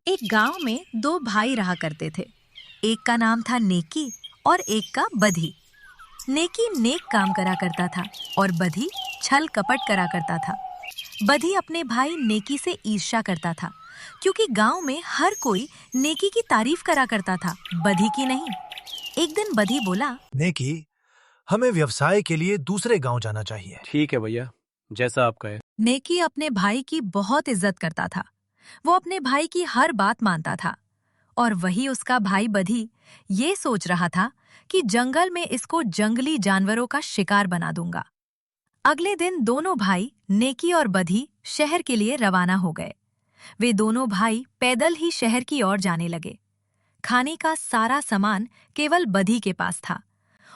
एक गांव में दो भाई रहा करते थे। एक का नाम था नेकी और एक का बधी। नेकी नेक काम करा करता था और बधी छल कपट करा करता था। बधी अपने भाई नेकी से ईर्ष्या करता था, क्योंकि गांव में हर कोई नेकी की तारीफ करा करता था, बधी की नहीं। एक दिन बधी बोला, नेकी, हमें व्यवसाय के लिए दूसरे गांव जाना चाहिए। ठीक है भैया, जैसा आप कहे। नेकी अपने भाई की बहुत इज्जत करता था। वो अपने भाई की हर बात मानता था और वही उसका भाई बधी ये सोच रहा था कि जंगल में इसको जंगली जानवरों का शिकार बना दूंगा। अगले दिन दोनों भाई नेकी और बधी शहर के लिए रवाना हो गए। वे दोनों भाई पैदल ही शहर की ओर जाने लगे। खाने का सारा सामान केवल बधी के पास था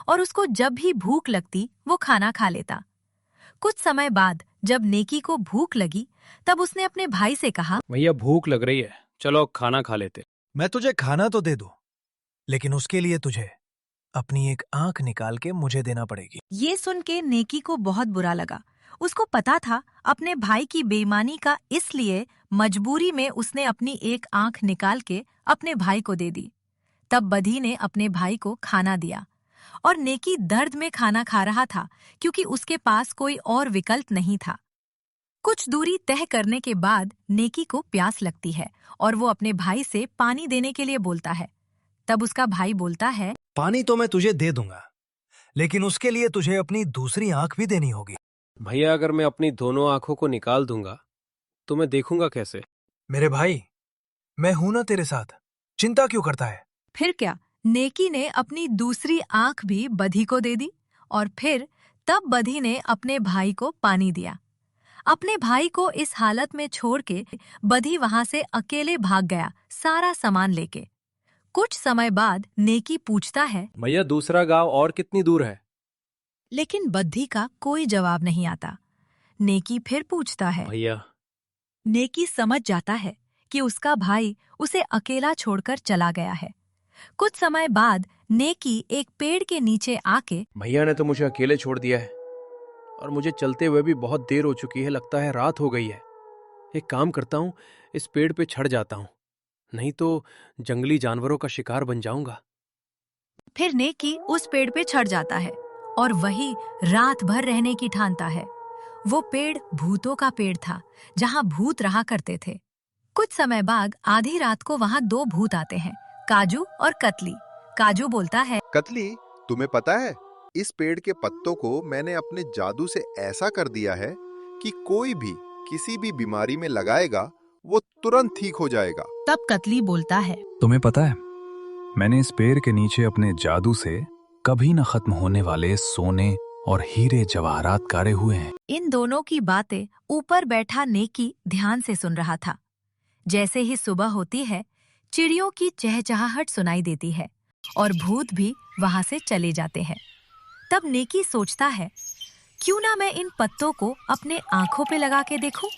और उसको जब भी भूख लगती वो खाना खा लेता। कुछ समय बाद जब नेकी को भूख लगी तब उसने अपने भाई से कहा, भैया भूख लग रही है, चलो खाना खा लेते। मैं तुझे खाना तो दे दूं, लेकिन उसके लिए तुझे अपनी एक आंख निकाल के मुझे देना पड़ेगी। ये सुन के नेकी को बहुत बुरा लगा। उसको पता था अपने भाई की बेईमानी का, इसलिए मजबूरी में उसने अपनी एक आंख निकाल के अपने भाई को दे दी। तब बधी ने अपने भाई को खाना दिया और नेकी दर्द में खाना खा रहा था, क्योंकि उसके पास कोई और विकल्प नहीं था। कुछ दूरी तय करने के बाद नेकी को प्यास लगती है और वो अपने भाई से पानी देने के लिए बोलता है। तब उसका भाई बोलता है, पानी तो मैं तुझे दे दूंगा, लेकिन उसके लिए तुझे अपनी दूसरी आंख भी देनी होगी। भैया अगर मैं अपनी दोनों आंखों को निकाल दूंगा तो मैं देखूंगा कैसे? मेरे भाई, मैं हूं ना तेरे साथ, चिंता क्यों करता है? फिर क्या, नेकी ने अपनी दूसरी आंख भी बधी को दे दी और फिर तब बधी ने अपने भाई को पानी दिया। अपने भाई को इस हालत में छोड़ के बधी वहां से अकेले भाग गया, सारा सामान लेके। कुछ समय बाद नेकी पूछता है, भैया दूसरा गांव और कितनी दूर है? लेकिन बद्धी का कोई जवाब नहीं आता। नेकी फिर पूछता है। भैया नेकी समझ जाता है कि उसका भाई उसे अकेला छोड़कर चला गया है। कुछ समय बाद नेकी एक पेड़ के नीचे आके, भैया ने तो मुझे अकेले छोड़ दिया है और मुझे चलते हुए भी बहुत देर हो चुकी है, लगता है रात हो गई है। एक काम करता हूँ, इस पेड़ पे चढ़ जाता हूँ, नहीं तो जंगली जानवरों का शिकार बन जाऊंगा। फिर नेकी उस पेड़ पे चढ़ जाता है और वही रात भर रहने की ठानता है। वो पेड़ भूतों का पेड़ था, जहाँ भूत रहा करते थे। कुछ समय बाद आधी रात को वहाँ दो भूत आते हैं, काजू और कतली। काजू बोलता है, कतली, तुम्हें पता है, इस पेड़ के पत्तों को मैंने अपने जादू से ऐसा कर दिया है कि कोई भी किसी भी बीमारी में लगाएगा वो तुरंत ठीक हो जाएगा। तब कतली बोलता है, तुम्हें पता है, मैंने इस पेड़ के नीचे अपने जादू से कभी न खत्म होने वाले सोने और हीरे जवाहरात गाड़े हुए हैं। इन दोनों की बातें ऊपर बैठा नेकी ध्यान से सुन रहा था। जैसे ही सुबह होती है, चिड़ियों की चहचहाहट सुनाई देती है और भूत भी वहां से चले जाते हैं। तब नेकी सोचता है, क्यों ना मैं इन पत्तों को अपने आंखों पे लगा के देखूं।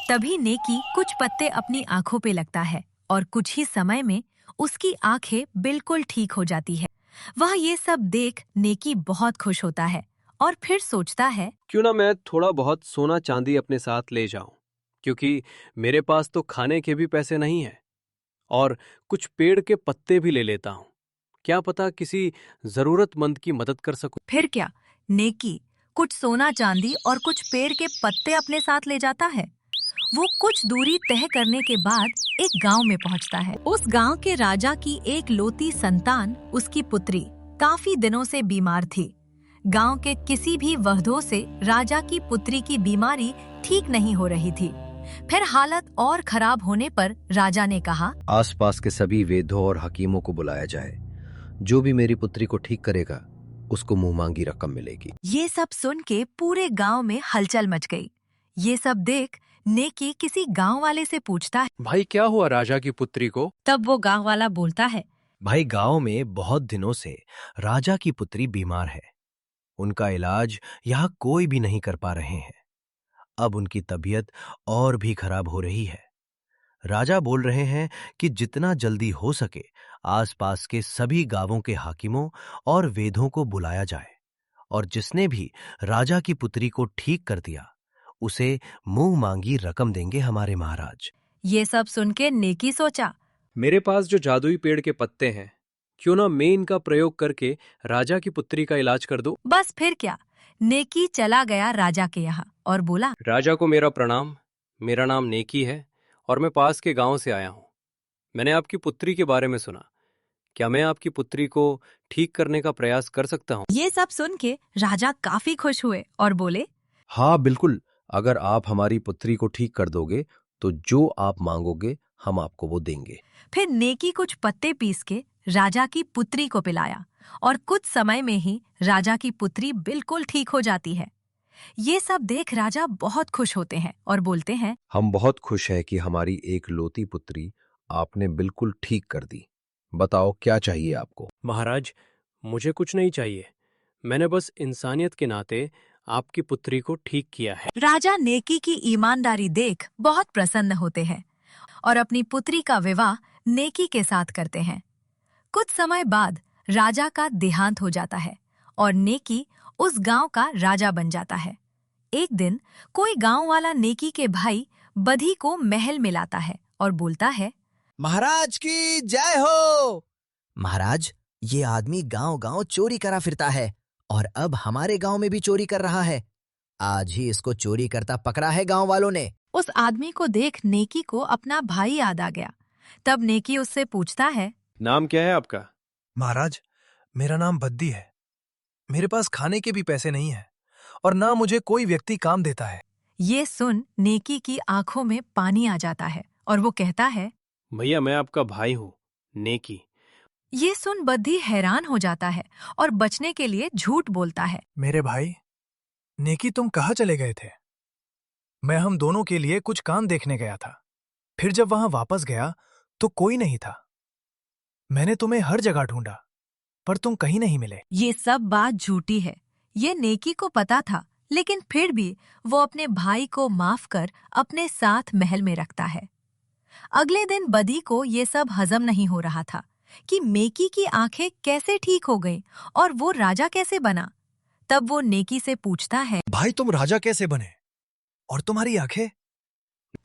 तभी नेकी कुछ पत्ते अपनी आंखों पे लगता है और कुछ ही समय में उसकी आंखें बिल्कुल ठीक हो जाती है। वह ये सब देख नेकी बहुत खुश होता है और फिर सोचता है, क्यों ना मैं थोड़ा बहुत सोना चांदी अपने साथ ले जाऊं, क्योंकि मेरे पास तो खाने के भी पैसे नहीं हैं, और कुछ पेड़ के पत्ते भी ले लेता हूं, क्या पता किसी जरूरतमंद की मदद कर सकूं। फिर क्या, नेकी कुछ सोना चांदी और कुछ पेड़ के पत्ते अपने साथ ले जाता है। वो कुछ दूरी तय करने के बाद एक गांव में पहुंचता है। उस गांव के राजा की एक लौती संतान, उसकी पुत्री, काफी दिनों से बीमार थी। गांव के किसी भी वहदों से राजा की पुत्री की बीमारी ठीक नहीं हो रही थी। फिर हालत और खराब होने पर राजा ने कहा, आसपास के सभी वेदों और हकीमों को बुलाया जाए। जो भी मेरी पुत्री को ठीक करेगा उसको मुंह मांगी रकम मिलेगी। ये सब सुन के पूरे गांव में हलचल मच गई। ये सब देख नेकी किसी गांव वाले से पूछता है, भाई क्या हुआ राजा की पुत्री को? तब वो गांव वाला बोलता है, भाई, गांव में बहुत दिनों से राजा की पुत्री बीमार है। उनका इलाज यहाँ कोई भी नहीं कर पा रहे हैं। अब उनकी तबीयत और भी खराब हो रही है। राजा बोल रहे हैं कि जितना जल्दी हो सके आसपास के सभी गांवों के हाकिमों और वेदों को बुलाया जाए, और जिसने भी राजा की पुत्री को ठीक कर दिया उसे मुंह मांगी रकम देंगे हमारे महाराज। ये सब सुन के नेकी सोचा, मेरे पास जो जादुई पेड़ के पत्ते हैं, क्यों ना मैं इनका प्रयोग करके राजा की पुत्री का इलाज कर दूं। बस फिर क्या, नेकी चला गया राजा के यहाँ और बोला, राजा को मेरा प्रणाम। मेरा नाम नेकी है और मैं पास के गांव से आया हूं। मैंने आपकी पुत्री के बारे में सुना। क्या मैं आपकी पुत्री को ठीक करने का प्रयास कर सकता हूं? ये सब सुन के राजा काफी खुश हुए और बोले, हाँ बिल्कुल, अगर आप हमारी पुत्री को ठीक कर दोगे तो जो आप मांगोगे हम आपको वो देंगे। फिर नेकी कुछ पत्ते पीस के राजा की पुत्री को पिलाया और कुछ समय में ही राजा की पुत्री बिल्कुल ठीक हो जाती है। ये सब देख राजा बहुत खुश होते हैं और बोलते हैं, हम बहुत खुश हैं कि हमारी एक लौती पुत्री आपने बिल्कुल ठीक कर दी। बताओ क्या चाहिए आपको? महाराज, मुझे कुछ नहीं चाहिए। मैंने बस इंसानियत के नाते आपकी पुत्री को ठीक किया है। राजा नेकी की ईमानदारी देख बहुत प्रसन्न होते हैं और अपनी पुत्री का विवाह नेकी के साथ करते हैं। कुछ समय बाद राजा का देहांत हो जाता है और नेकी उस गांव का राजा बन जाता है। एक दिन कोई गांव वाला नेकी के भाई बधी को महल में लाता है और बोलता है, महाराज की जय हो। महाराज, ये आदमी गांव गांव चोरी करा फिरता है और अब हमारे गांव में भी चोरी कर रहा है। आज ही इसको चोरी करता पकड़ा है गांव वालों ने। उस आदमी को देख नेकी को अपना भाई याद आ गया। तब नेकी उससे पूछता है, नाम क्या है आपका? महाराज, मेरा नाम बद्दी है। मेरे पास खाने के भी पैसे नहीं है और ना मुझे कोई व्यक्ति काम देता है। ये सुन नेकी की आंखों में पानी आ जाता है और वो कहता है, भैया, मैं आपका भाई हूँ, नेकी। ये सुन बद्दी हैरान हो जाता है और बचने के लिए झूठ बोलता है। मेरे भाई नेकी, तुम कहाँ चले गए थे? मैं हम दोनों के लिए कुछ काम देखने गया था। फिर जब वहां वापस गया तो कोई नहीं था। मैंने तुम्हें हर जगह ढूंढा पर तुम कहीं नहीं मिले। ये सब बात झूठी है। ये नेकी को पता था, लेकिन फिर भी वो अपने भाई को माफ कर अपने साथ महल में रखता है। अगले दिन बदी को ये सब हजम नहीं हो रहा था कि नेकी की आंखें कैसे ठीक हो गईं और वो राजा कैसे बना। तब वो नेकी से पूछता है, भाई, तुम राजा कैसे बने और तुम्हारी आंखें?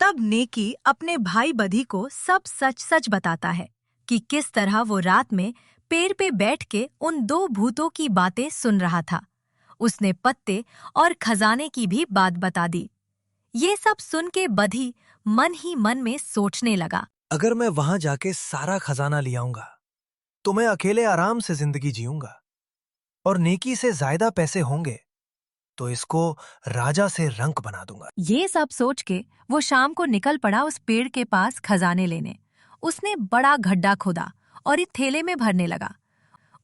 तब नेकी अपने भाई बधी को सब सच सच बताता है कि किस तरह वो रात में पेड़ पे बैठ के उन दो भूतों की बातें सुन रहा था। उसने पत्ते और खजाने की भी बात बता दी। ये सब सुन के बधी मन ही मन में सोचने लगा, अगर मैं वहां जाके सारा खजाना ले आऊंगा तो मैं अकेले आराम से जिंदगी जीऊंगा और नेकी से ज्यादा पैसे होंगे तो इसको राजा से रंक बना दूंगा। ये सब सोच के वो शाम को निकल पड़ा उस पेड़ के पास खजाने लेने। उसने बड़ा गड्ढा खोदा और एक थैले में भरने लगा।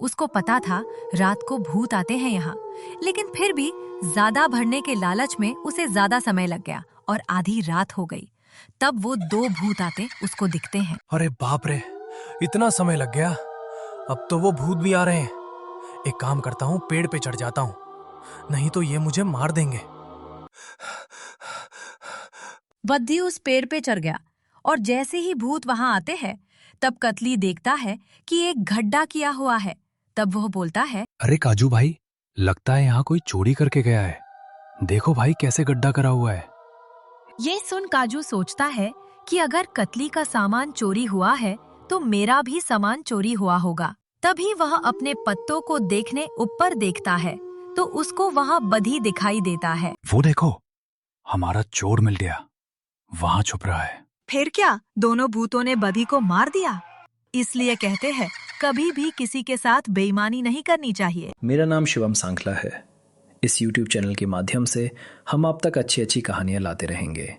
उसको पता था रात को भूत आते हैं यहाँ, लेकिन फिर भी ज्यादा भरने के लालच में उसे ज्यादा समय लग गया और आधी रात हो गई। तब वो दो भूत आते उसको दिखते हैं। अरे बाप रे, इतना समय लग गया। अब तो वो भूत भी आ रहे हैं। एक काम करता हूँ, पेड़ पे चढ़ जाता हूँ, नहीं तो ये मुझे मार देंगे। बद्दी उस पेड़ पे चढ़ गया और जैसे ही भूत वहां आते हैं तब कतली देखता है कि एक गड्ढा किया हुआ है। तब वह बोलता है, अरे काजू भाई, लगता है यहाँ कोई चोरी करके गया है। देखो भाई कैसे गड्ढा करा हुआ है। ये सुन काजू सोचता है कि अगर कतली का सामान चोरी हुआ है तो मेरा भी सामान चोरी हुआ होगा। तभी वह अपने पत्तों को देखने ऊपर देखता है तो उसको वहां बधी दिखाई देता है। वो देखो, हमारा चोर मिल गया, वहां छुप रहा है। फिर क्या, दोनों भूतों ने बधी को मार दिया। इसलिए कहते हैं कभी भी किसी के साथ बेईमानी नहीं करनी चाहिए। मेरा नाम शिवम सांखला है। इस YouTube चैनल के माध्यम से हम आप तक अच्छी अच्छी कहानियां लाते रहेंगे।